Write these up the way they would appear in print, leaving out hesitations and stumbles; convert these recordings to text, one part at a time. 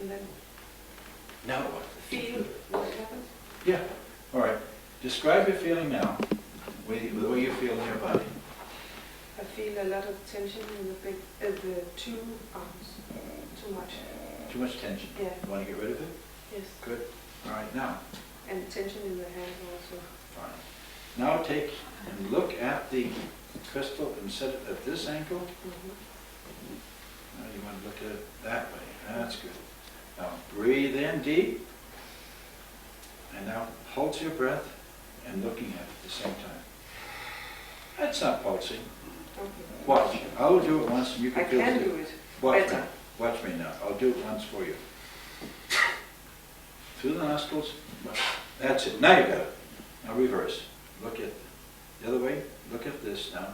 And then Now what? feel what happens. Yeah. All right. Describe your feeling now. The way you feel in your body. I feel a lot of tension in the two arms. Too much. Too much tension. Yeah. You want to get rid of it? Yes. Good. All right. Now. And tension in the hand also. Fine. Now take and look at the crystal and set it at this angle. Now you want to look at it that way. That's good. Now breathe in deep. And now hold your breath and looking at it at the same time. That's not pulsing. Okay. Watch. I'll do it once and you can I feel can it. do it Watch better. me. Watch me now. I'll do it once for you. Through the nostrils. That's it. Now you got it. Now reverse. Look at the other way. Look at this now.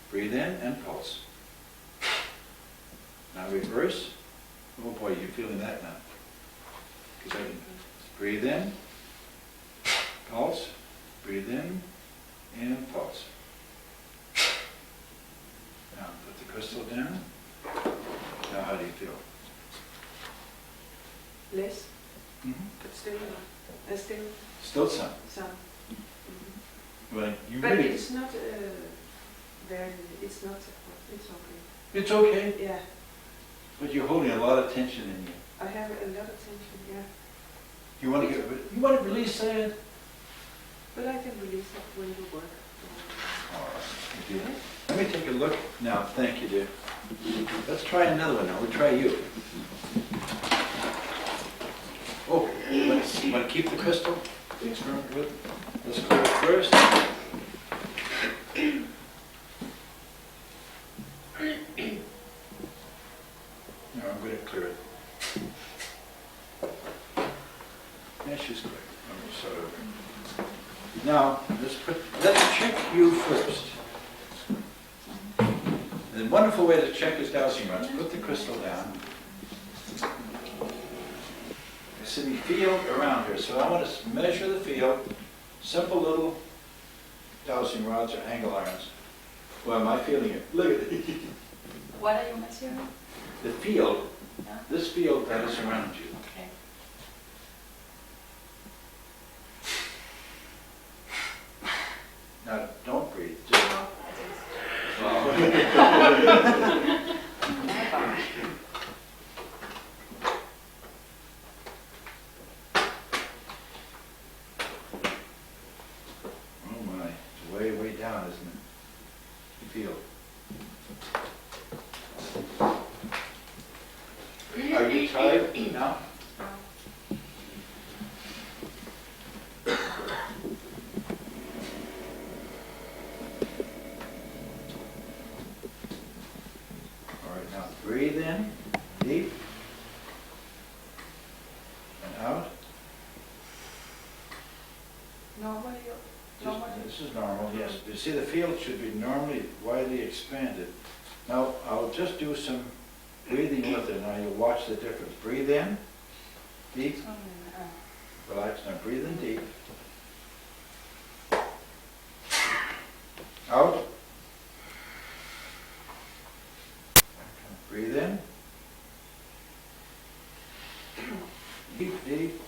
Breathe in and pulse. Now reverse. Oh boy, you're feeling that now. 'Cause I can breathe in, pulse, breathe in, and pulse. Now put the crystal down. Now how do you feel? Less, Mm-hmm. but still Still some. some. Well, you But really. it's not very. It's not. It's okay. It's okay, Yeah. but you're holding a lot of tension in you. I have a lot of tension. Yeah. You want to get rid. You want to release that. But I can release it when you work. All right. You do. Let me take a look now. Thank you, dear. Let's try another one now. We'll try you. Oh, let's want to keep the crystal. It's very good. Let's clear it first. No, I'm going to clear it. Yeah, she's quick. Start over. Now, let's check you first. The wonderful way to check is dowsing rods. Put the crystal down. See the field around here. So I want to measure the field. Simple little dowsing rods or angle irons. Well, am I feeling it? Look at it. What are you measuring? The field, Yeah. this field that is around you. Okay. Now, don't breathe. Just, No, oh my, it's way, way down, isn't it? You feel. Are you tired now? All right, now breathe in, deep, and out. Normally, This is normal, yes. You see, the field should be normally widely expanded. Now, I'll just do some breathing with it. Now you'll watch the difference. Breathe in, deep, relax. Now breathe in deep. Out. Breathe in. Deep, deep.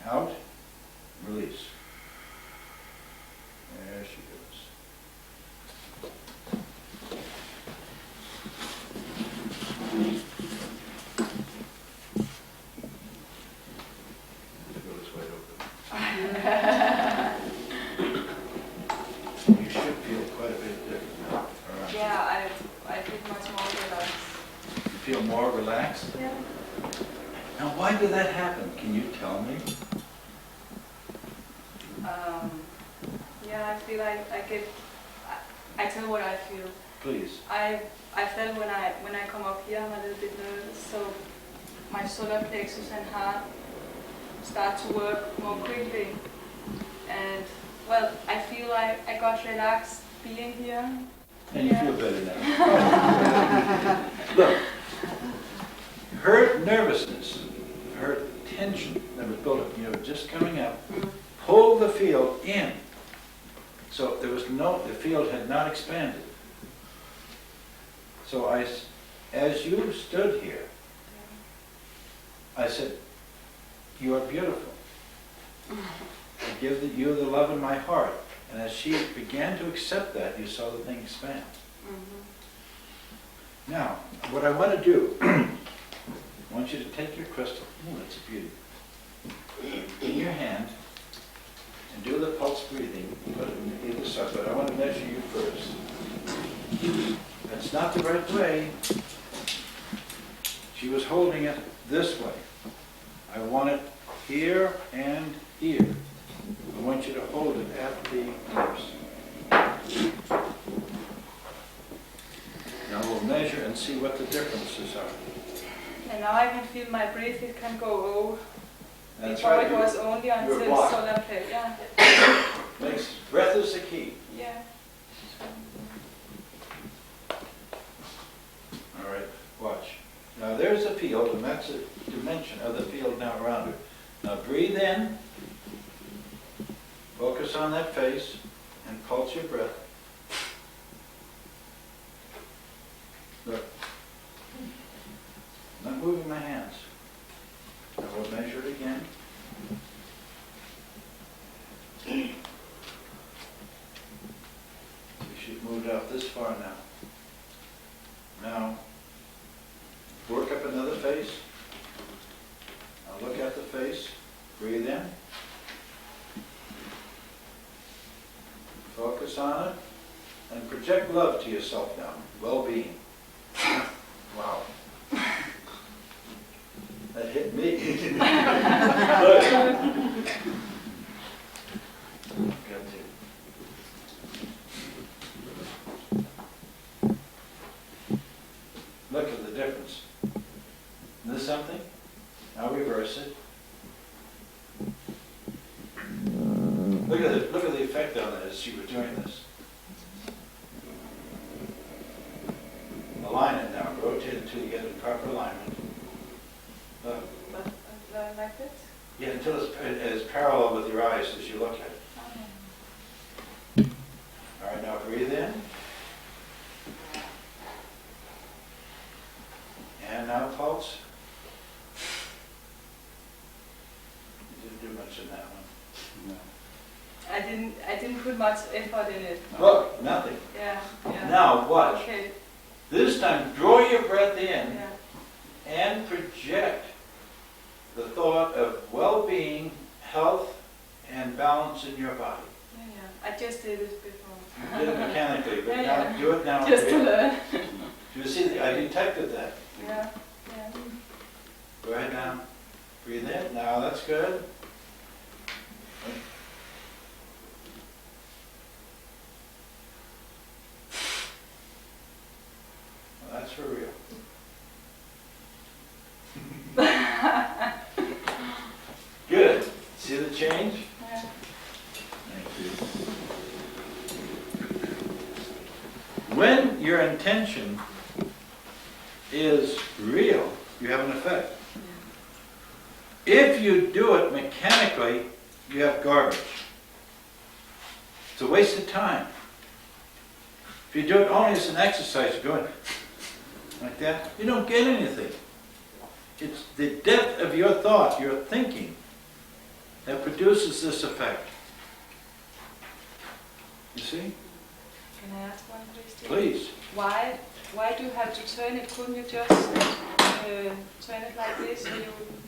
Out. Release. There she goes. The door is wide open. You should feel quite a bit different now. All right. yeah, I feel much more relaxed. You feel more relaxed? Yeah. Now, why did that happen? Can you tell me? Yeah, I feel like I tell what I feel. Please. I felt when I come up here, I'm a little bit nervous, so my solar plexus and heart start to work more quickly. And well, I feel like I got relaxed being here. And you feel better now. Look, her nervousness, her tension that was built up, just coming up, pulled the field in. So there was the field had not expanded. So I as you stood here, I said, you are beautiful. I give you the love in my heart. And as she began to accept that, you saw the thing expand. Now, what I want to do, I want you to take your crystal, oh, that's a beauty, in your hand, and do the pulse breathing, put it on either side, but I want to measure you first. That's not the right way. She was holding it this way. I want it here and here. I want you to hold it at the lips. Now we'll measure and see what the differences are. And now I can feel my breath, it can go over. That's Before right. it was only until blocked. solar plate. Yeah. Breath is the key. Yeah. All right, watch. Now there's a field, and that's a dimension of the field now around her. Now breathe in, focus on that face, and pulse your breath. Look. I'm not moving my hands. Now we'll measure it again. She's moved out this far now. Now, work up another face. Now look at the face. Breathe in. Focus on it. And project love to yourself now. Well-being. Wow. That hit me. Look. Got to. Look at the difference. Isn't this something? Now reverse it. Look at the effect on it as you were doing this. Align it now. Rotate it until you get in proper alignment. Look. Like this? Yeah, until it's as parallel with your eyes as you look at it. All right, now breathe in. And now pulse. You didn't do much in that one. No. I didn't put much effort in it. Look, nothing. Yeah. Now watch. Okay. This time, draw your breath in Yeah. and project the thought of well-being, health, and balance in your body. I just did it before. You did it mechanically, but Yeah. now do it now. Just to learn. Do you see? I detected that. Yeah. Go ahead now. Breathe in. Now that's good. Well, that's for real. Good. See the change? Yeah. Thank you. When your intention is real, you have an effect. If you do it mechanically, you have garbage. It's a waste of time. If you do it only as an exercise, you're going like that, you don't get anything. It's the depth of your thought, your thinking, that produces this effect. You see? Can I ask one, please? Steve? Please. Why do you have to turn it? Couldn't you just turn it like this? So you would...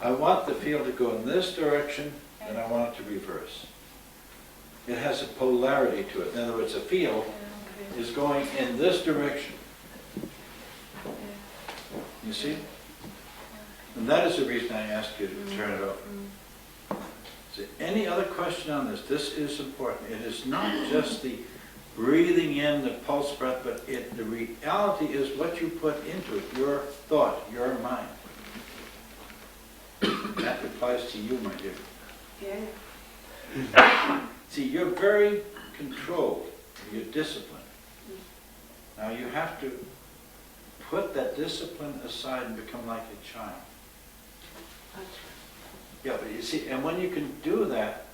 I want the field to go in this direction, and I want it to reverse. It has a polarity to it. In other words, a field is going in this direction. You see? And that is the reason I asked you to turn it over. Is there any other question on this? This is important. It is not just the breathing in, the pulse breath, but the reality is what you put into it, your thought, your mind. That applies to you, my dear. Yeah. See, you're very controlled. You're disciplined. Now you have to put that discipline aside and become like a child. Yeah, but you see, and when you can do that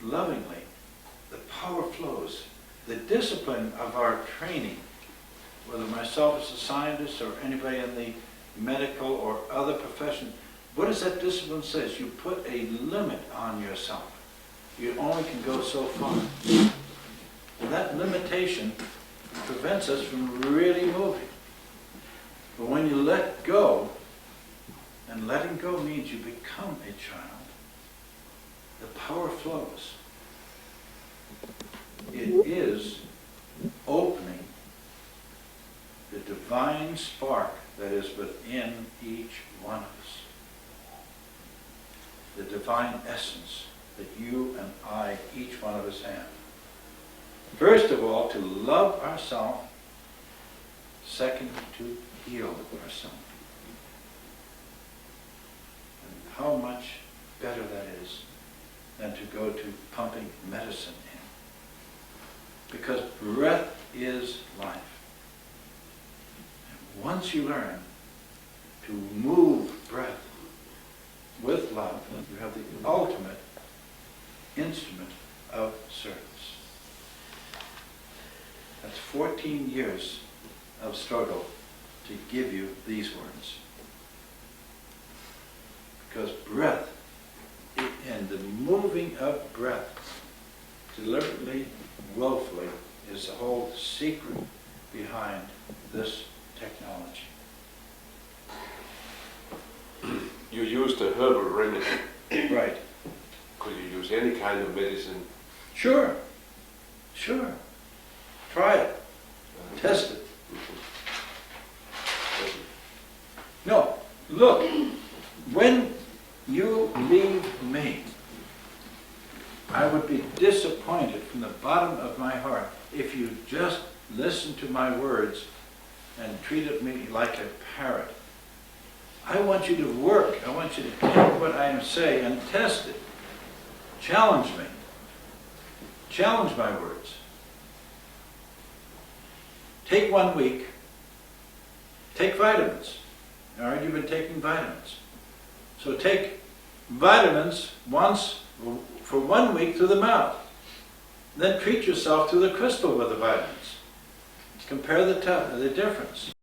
lovingly, the power flows. The discipline of our training whether myself as a scientist or anybody in the medical or other profession, what does that discipline say? You put a limit on yourself. You only can go so far. And that limitation prevents us from really moving. But when you let go, and letting go means you become a child, the power flows. It is opening the divine spark that is within each one of us. The divine essence that you and I, each one of us have. First of all, to love ourselves. Second, to heal ourselves. And how much better that is than to go to pumping medicine in. Because breath is life. And once you learn to move breath with love, you have the ultimate instrument of service. That's 14 years of struggle to give you these words. Because breath, and the moving of breath, deliberately, willfully, is the whole secret behind this technology. You used a herbal remedy. Right. Could you use any kind of medicine? Sure. Sure. Try it. Test it. No. Look. When you leave me, I would be disappointed from the bottom of my heart if you just listened to my words and treated me like a parrot. I want you to work. I want you to take what I say and test it. Challenge me. Challenge my words. Take 1 week. Take vitamins. All right, you've been taking vitamins. So take vitamins once for 1 week through the mouth. Then treat yourself through the crystal with the vitamins. Compare the difference.